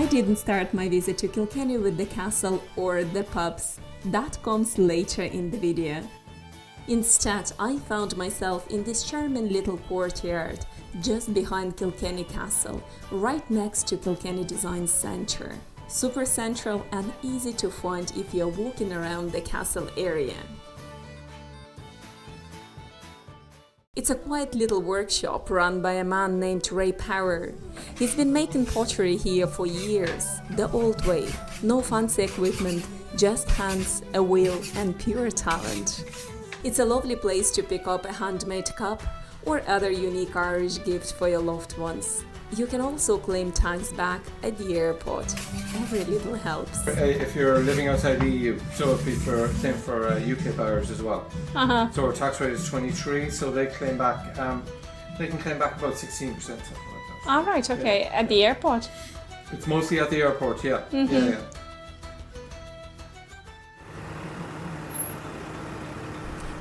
I didn't start my visit to Kilkenny with the castle or the pubs. That comes later in the video. Instead, I found myself in this charming little courtyard just behind Kilkenny Castle, right next to Kilkenny Design Centre. Super central and easy to find if you're walking around the castle area. It's a quiet little workshop run by a man named Ray Power. He's been making pottery here for years, the old way. No fancy equipment, just hands, a wheel and pure talent. It's a lovely place to pick up a handmade cup or other unique Irish gift for your loved ones. You can also claim tax back at the airport. Every little helps. If you're living outside the EU, so it'd be same for UK buyers as well. So our tax rate is 23, so they claim back. They can claim back about 16%, something like that. All right, okay. Yeah. At the airport. It's mostly at the airport, yeah. Yeah.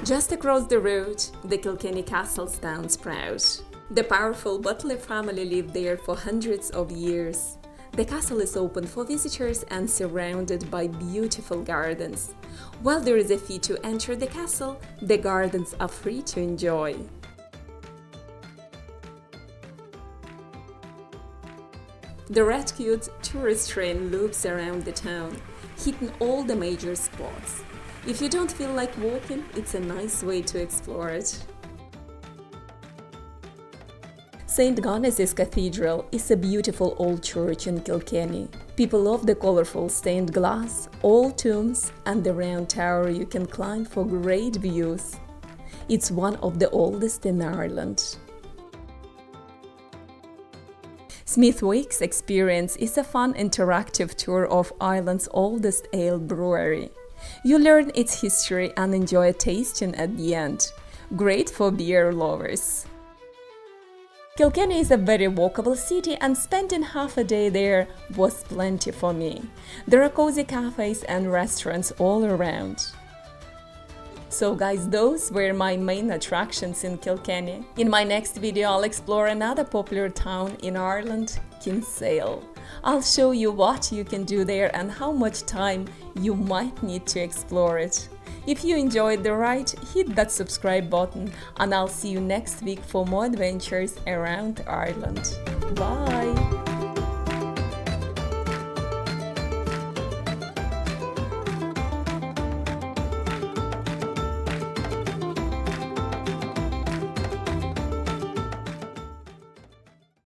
Just across the road, the Kilkenny Castle stands proud. The powerful Butler family lived there for hundreds of years. The castle is open for visitors and surrounded by beautiful gardens. While there is a fee to enter the castle, the gardens are free to enjoy. The red-queued tourist train loops around the town, hitting all the major spots. If you don't feel like walking, it's a nice way to explore it. St. Canice's Cathedral is a beautiful old church in Kilkenny. People love the colorful stained glass, old tombs, and the round tower you can climb for great views. It's one of the oldest in Ireland. Smithwick's experience is a fun interactive tour of Ireland's oldest ale brewery. You learn its history and enjoy a tasting at the end. Great for beer lovers. Kilkenny is a very walkable city and spending half a day there was plenty for me. There are cozy cafes and restaurants all around. So guys, those were my main attractions in Kilkenny. In my next video I'll explore another popular town in Ireland, Kinsale. I'll show you what you can do there and how much time you might need to explore it. If you enjoyed the ride, hit that subscribe button and I'll see you next week for more adventures around Ireland. Bye!